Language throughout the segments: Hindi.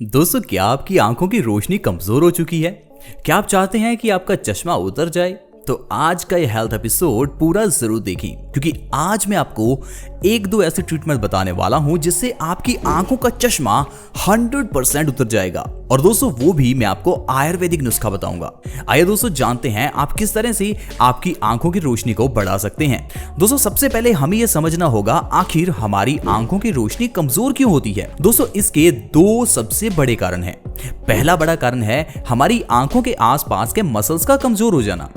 दोस्तों, क्या आपकी आंखों की रोशनी कमजोर हो चुकी है? क्या आप चाहते हैं कि आपका चश्मा उतर जाए? तो आज का ये हेल्थ एपिसोड पूरा जरूर देखें, क्योंकि आज मैं आपको एक दो ऐसे ट्रीटमेंट बताने वाला हूं जिससे आपकी आंखों का चश्मा 100% उतर जाएगा। और दोस्तों, वो भी मैं आपको आयुर्वेदिक नुस्खा बताऊंगा। आइए दोस्तों, जानते हैं आप किस तरह से आपकी आंखों की रोशनी को बढ़ा सकते हैं। दोस्तों, सबसे पहले हमें यह समझना होगा आखिर हमारी आंखों की रोशनी कमजोर क्यों होती है। दोस्तों, इसके दो सबसे बड़े कारण हैं। पहला बड़ा कारण है हमारी आंखों के आसपास के मसल्स का कमजोर हो जाना।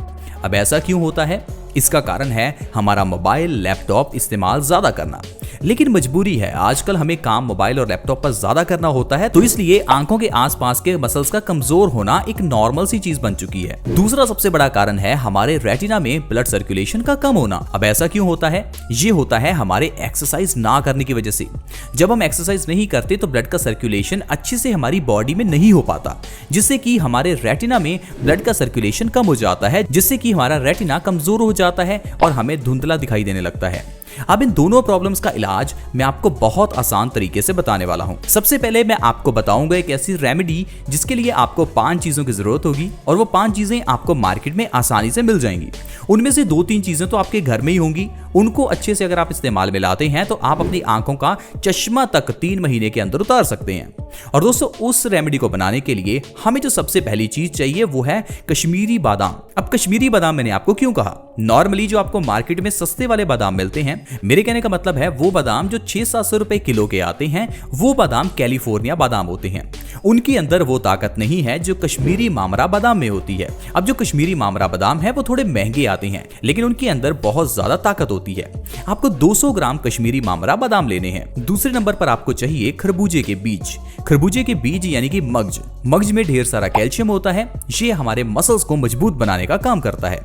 अब ऐसा क्यों होता है? इसका कारण है हमारा मोबाइल लैपटॉप इस्तेमाल ज्यादा करना। लेकिन मजबूरी है, आजकल हमें काम मोबाइल और लैपटॉप पर ज्यादा करना होता है, तो इसलिए आंखों के आसपास के मसल्स का कमजोर होना एक नॉर्मल सी चीज बन चुकी है। दूसरा सबसे बड़ा कारण है हमारे रेटिना में ब्लड सर्कुलेशन का कम होना। अब ऐसा क्यों होता है? ये होता है हमारे एक्सरसाइज ना करने की वजह से। जब हम एक्सरसाइज नहीं करते तो ब्लड का सर्कुलेशन अच्छे से हमारी बॉडी में नहीं हो पाता, जिससे कि हमारे रेटिना में ब्लड का सर्कुलेशन कम हो जाता है, जिससे कि हमारा रेटिना कमजोर हो जाता है और हमें धुंधला दिखाई देने लगता है। अब इन दोनों प्रॉब्लम्स का इलाज मैं आपको बहुत आसान तरीके से बताने वाला हूं। सबसे पहले मैं आपको बताऊंगा एक ऐसी रेमेडी जिसके लिए आपको 5 चीजों की जरूरत होगी, और वो 5 चीजें आपको मार्केट में आसानी से मिल जाएंगी। उनमें से 2-3 चीजें तो आपके घर में ही होंगी। उनको अच्छे से अगर आप इस्तेमाल में लाते हैं तो आप अपनी आंखों का चश्मा तक 3 महीने के अंदर उतार सकते हैं। और दोस्तों, उस रेमेडी को बनाने के लिए हमें जो सबसे पहली चीज चाहिए वो है कश्मीरी बादाम। अब कश्मीरी बादाम मैंने आपको क्यों कहा? नॉर्मली जो आपको मार्केट में सस्ते वाले बादाम मिलते हैं, मेरे कहने का मतलब है वो बादाम जो 600-700 रुपए किलो के आते हैं, वो बादाम कैलिफोर्निया बादाम होते हैं। उनके अंदर वो ताकत नहीं है जो कश्मीरी मामरा बादाम में होती है। अब जो कश्मीरी मामरा बादाम है वो थोड़े महंगे आते हैं, लेकिन उनके अंदर बहुत ज्यादा ताकत होती है। आपको 200 ग्राम कश्मीरी मामरा बादाम लेने हैं। दूसरे नंबर पर आपको चाहिए खरबूजे के बीज। खरबूजे के बीज यानी कि मग्ज में ढेर सारा कैल्शियम होता है। ये हमारे मसल्स को मजबूत बनाने का काम करता है।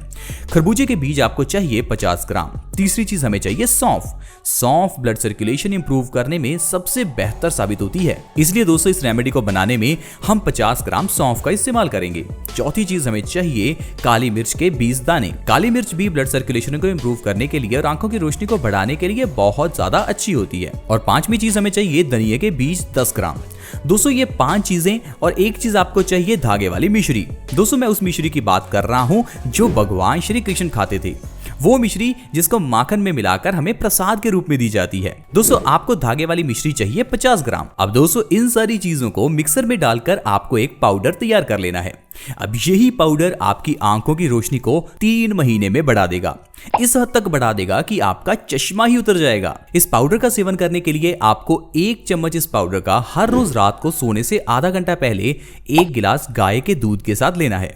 खरबूजे के बीज आपको चाहिए 50 ग्राम। तीसरी चीज हमें चाहिए सौंफ ब्लड सर्कुलेशन इंप्रूव करने में सबसे बेहतर साबित होती है, इसलिए दोस्तों इस रेमेडी को बनाने में हम 50 ग्राम सौंफ का इस्तेमाल करेंगे। चौथी चीज हमें चाहिए काली मिर्च के 20 दाने। काली मिर्च भी ब्लड सर्कुलेशन को इंप्रूव करने के लिए और आंखों की रोशनी को बढ़ाने के लिए बहुत ज्यादा अच्छी होती है। और 5वीं चीज हमें चाहिए धनिया के बीज 10 ग्राम। दोस्तों, ये 5 चीजें, और एक चीज आपको चाहिए धागे वाली मिश्री। दोस्तों, मैं उस मिश्री की बात कर रहा हूं जो भगवान श्री कृष्ण खाते थे, वो मिश्री जिसको माखन में मिलाकर हमें प्रसाद के रूप में दी जाती है। दोस्तों, आपको धागे वाली मिश्री चाहिए 50 ग्राम। अब दोस्तों, इन सारी चीजों को मिक्सर में डालकर आपको एक पाउडर तैयार कर लेना है। अब यही पाउडर आपकी आंखों की रोशनी को 3 महीने में बढ़ा देगा। इस हद तक बढ़ा देगा कि आपका चश्मा ही उतर जाएगा। इस पाउडर का सेवन करने के लिए आपको 1 चम्मच इस पाउडर का हर रोज रात को सोने से आधा घंटा पहले 1 गिलास गाय के दूध के साथ लेना है।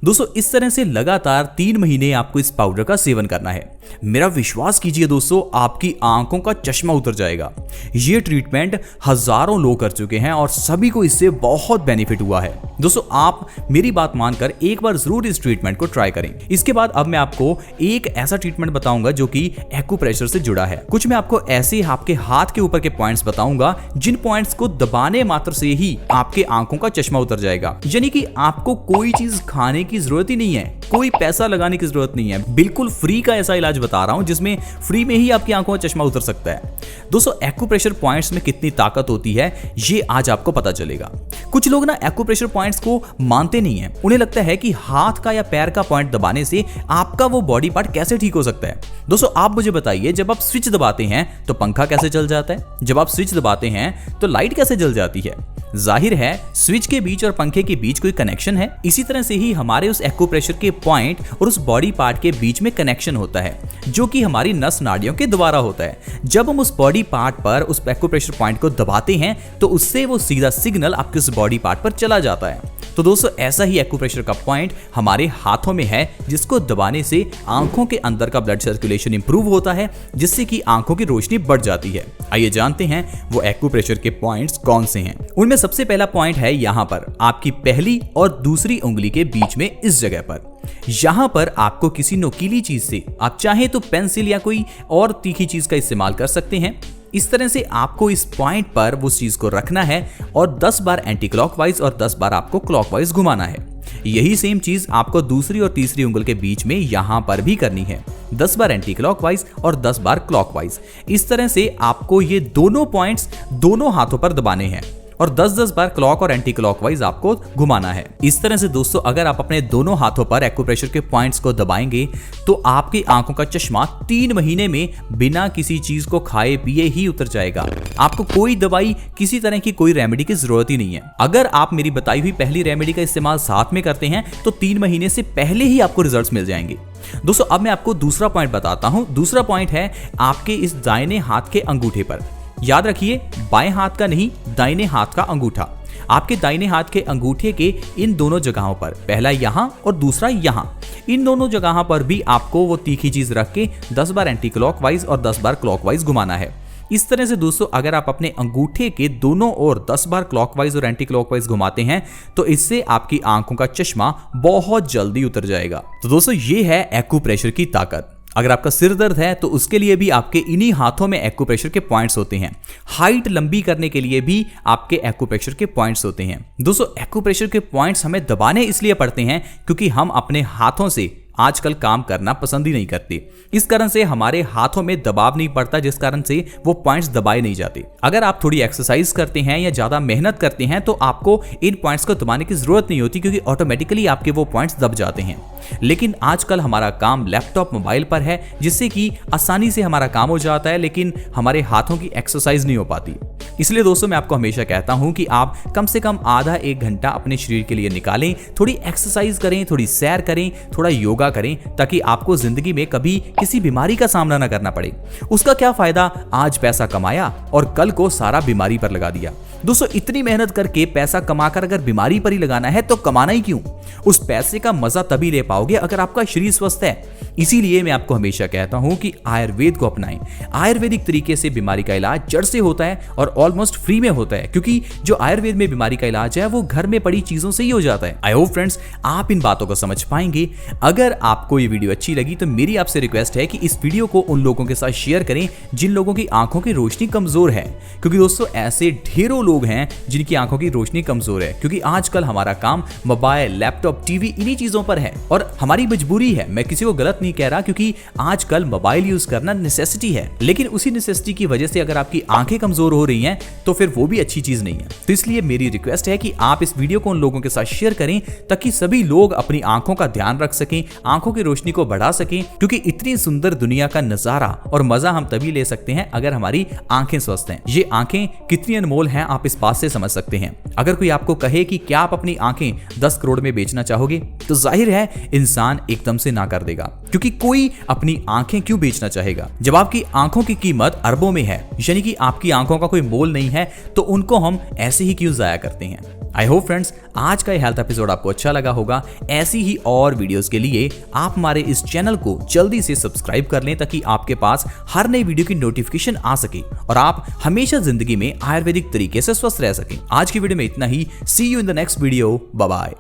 दोस्तों, इस तरह से लगातार 3 महीने आपको इस पाउडर का सेवन करना है। मेरा विश्वास कीजिए दोस्तों, आपकी आंखों का चश्मा उतर जाएगा। ये ट्रीटमेंट हजारों लोग कर चुके हैं और सभी को इससे बहुत बेनिफिट हुआ है। दोस्तों, आप मेरी बात मानकर एक बार जरूर इस ट्रीटमेंट को ट्राई करें। इसके बाद अब मैं आपको एक ऐसा ट्रीटमेंट बताऊंगा जो कि एक्यूप्रेशर से जुड़ा है। कुछ मैं आपको ऐसे आपके हाथ के ऊपर के पॉइंट्स बताऊंगा जिन पॉइंट्स को दबाने मात्र से ही आपके आंखों का चश्मा उतर जाएगा। यानी कि आपको कोई चीज खाने की जरूरत ही नहीं है, कोई पैसा लगाने की जरूरत नहीं है। बिल्कुल फ्री का ऐसा इलाज बता रहा हूं जिसमें फ्री में ही आपकी आंखों का चश्मा उतर सकता है। दोस्तों, एक्यूप्रेशर पॉइंट्स में कितनी ताकत होती है ये आज आपको पता चलेगा। कुछ लोग ना एक्यूप्रेशर पॉइंट्स को मानते नहीं है। उन्हें लगता है कि हाथ का या पैर का पॉइंट दबाने से आपका वो बॉडी पार्ट कैसे ठीक हो सकता है। दोस्तों, आप मुझे बताइए, जब आप स्विच दबाते हैं तो पंखा कैसे चल जाता है? जब आप स्विच दबाते हैं तो लाइट कैसे जल जाती है? जाहिर है स्विच के बीच और पंखे के बीच कोई कनेक्शन है। इसी तरह से ही हमारे उस एक्यूप्रेशर के पॉइंट और उस बॉडी पार्ट के बीच में कनेक्शन होता है, जो कि हमारी नस नाड़ियों के द्वारा होता है। जब हम उस बॉडी पार्ट पर उस एक्यूप्रेशर पॉइंट को दबाते हैं तो उससे वो सीधा सिग्नल आपके उस बॉडी पार्ट पर चला जाता है। तो दोस्तों, ऐसा ही एक्यूप्रेशर का पॉइंट हमारे हाथों में है, जिसको दबाने से आंखों के अंदर का ब्लड सर्कुलेशन इंप्रूव होता है, जिससे कि आंखों की रोशनी बढ़ जाती है। आइए जानते हैं वो एक्यूप्रेशर के पॉइंट्स कौन से हैं। उनमें सबसे पहला पॉइंट है यहाँ पर, आपकी पहली और दूसरी उंगली के बीच में इस जगह पर। यहाँ पर आपको किसी नुकीली चीज से, आप चाहे तो पेंसिल या कोई और तीखी चीज का इस्तेमाल कर सकते हैं। इस तरह से आपको इस पॉइंट पर उस चीज को रखना है और 10 बार एंटी क्लॉकवाइज और 10 बार आपको क्लॉकवाइज घुमाना है। यही सेम चीज आपको दूसरी और तीसरी उंगल के बीच में यहां पर भी करनी है। 10 बार एंटी क्लॉकवाइज और 10 बार क्लॉकवाइज। इस तरह से आपको ये दोनों पॉइंट्स दोनों हाथों पर दबाने हैं और 10-10 बार क्लॉक और एंटी क्लॉकवाइज आपको घुमाना है। इस तरह से दोस्तों अगर आप अपने दोनों हाथों पर एक्यूप्रेशर के पॉइंट्स को दबाएंगे तो आपकी आंखों का चश्मा 3 महीने में बिना किसी चीज को खाए पिए ही उतर जाएगा। आपको कोई दवाई, किसी तरह की कोई रेमेडी की जरूरत ही नहीं है। अगर आप मेरी बताई हुई पहली रेमेडी का इस्तेमाल साथ में करते हैं तो 3 महीने से पहले ही आपको रिजल्ट्स मिल जाएंगे। दोस्तों अब मैं आपको दूसरा पॉइंट बताता हूं। दूसरा पॉइंट है आपके इस दाहिने हाथ के अंगूठे पर। याद रखिए, बाएं हाथ का नहीं, दाहिने हाथ का अंगूठा। आपके दाहिने हाथ के अंगूठे के इन दोनों जगहों पर, पहला यहां और दूसरा यहां, इन दोनों जगहों पर भी आपको वो तीखी चीज रख के 10 बार एंटी क्लॉकवाइज और 10 बार क्लॉकवाइज घुमाना है। इस तरह से दोस्तों अगर आप अपने अंगूठे के दोनों ओर 10 बार क्लॉकवाइज और एंटी क्लॉकवाइज घुमाते हैं तो इससे आपकी आंखों का चश्मा बहुत जल्दी उतर जाएगा। तो दोस्तों ये है एक्यूप्रेशर की ताकत। अगर आपका सिर दर्द है तो उसके लिए भी आपके इन्हीं हाथों में एक्यूप्रेशर के पॉइंट्स होते हैं। हाइट लंबी करने के लिए भी आपके एक्यूप्रेशर के पॉइंट्स होते हैं। दोस्तों एक्यूप्रेशर के पॉइंट्स हमें दबाने इसलिए पड़ते हैं क्योंकि हम अपने हाथों से आजकल काम करना पसंद ही नहीं करते। इस कारण से हमारे हाथों में दबाव नहीं पड़ता, जिस कारण से वो पॉइंट्स दबाए नहीं जाते। अगर आप थोड़ी एक्सरसाइज करते हैं या ज्यादा मेहनत करते हैं तो आपको इन पॉइंट्स को दबाने की जरूरत नहीं होती क्योंकि ऑटोमेटिकली आपके वो पॉइंट्स दब जाते हैं। लेकिन आजकल हमारा काम लैपटॉप, मोबाइल पर है, जिससे कि आसानी से हमारा काम हो जाता है लेकिन हमारे हाथों की एक्सरसाइज नहीं हो पाती। इसलिए दोस्तों मैं आपको हमेशा कहता हूं कि आप कम से कम आधा 1 घंटा अपने शरीर के लिए निकालें, थोड़ी एक्सरसाइज करें, थोड़ी सैर करें, थोड़ा योगा करें, ताकि आपको जिंदगी में कभी किसी बीमारी का सामना ना करना पड़े। उसका क्या फायदा, आज पैसा कमाया और कल को सारा बीमारी पर लगा दिया। दोस्तों इतनी मेहनत करके पैसा कमाकर अगर बीमारी पर ही लगाना है तो कमाना ही क्यों। उस पैसे का मजा तभी ले पाओगे अगर आपका शरीर स्वस्थ है। इसीलिए मैं आपको हमेशा कहता हूं कि आयुर्वेद को अपनाएं। आयुर्वेदिक तरीके से बीमारी का इलाज जड़ से होता है और ऑलमोस्ट फ्री में होता है, क्योंकि जो आयुर्वेद में बीमारी का इलाज है वो घर में पड़ी चीजों से ही हो जाता है। आई होप फ्रेंड्स आप इन बातों को समझ पाएंगे। अगर आपको ये वीडियो अच्छी लगी तो मेरी आपसे रिक्वेस्ट है कि इस वीडियो को उन लोगों के साथ शेयर करें जिन लोगों की आंखों की रोशनी कमजोर है, क्योंकि दोस्तों ऐसे ढेरों लोग हैं जिनकी आंखों की रोशनी कमजोर है। क्योंकि आजकल हमारा काम मोबाइल, लैपटॉप, टीवी इन्हीं चीजों पर है और हमारी मजबूरी है। मैं किसी को गलत नहीं कह रहा, क्योंकि आजकल मोबाइल यूज करना नेसेसिटी है, लेकिन उसी नेसेसिटी की वजह से अगर आपकी आंखें कमजोर हो रही हैं तो फिर वो भी अच्छी चीज नहीं है। तो इसलिए मेरी रिक्वेस्ट है कि आप इस वीडियो को उन लोगों के साथ शेयर करें ताकि सभी लोग अपनी आंखों का ध्यान रख सकें, आंखों की रोशनी को बढ़ा सकें, क्योंकि इतनी सुंदर दुनिया का नजारा और मजा हम तभी ले सकते हैं अगर हमारी आंखें स्वस्थ हैं। ये आंखें कितनी अनमोल हैं आप इस बात से समझ सकते हैं। अगर कोई आपको कहे कि क्या आप अपनी आंखें 10 करोड़ में बेचना चाहोगे, तो जाहिर है इंसान एकदम से ना कर देगा, क्योंकि कोई अपनी आंखें क्यों बेचना चाहेगा जब आपकी आंखों की कीमत अरबों में है। यानी कि आपकी आंखों का कोई मोल नहीं है तो उनको हम ऐसे ही क्यों जाया करते हैं। आई होप फ्रेंड्स आज का हेल्थ एपिसोड आपको अच्छा लगा होगा। ऐसी ही और वीडियोस के लिए आप हमारे इस चैनल को जल्दी से सब्सक्राइब कर लें ताकि आपके पास हर नई वीडियो की नोटिफिकेशन आ सके और आप हमेशा जिंदगी में आयुर्वेदिक तरीके से स्वस्थ रह सकें। आज की वीडियो में इतना ही। See you in the next video. Bye bye.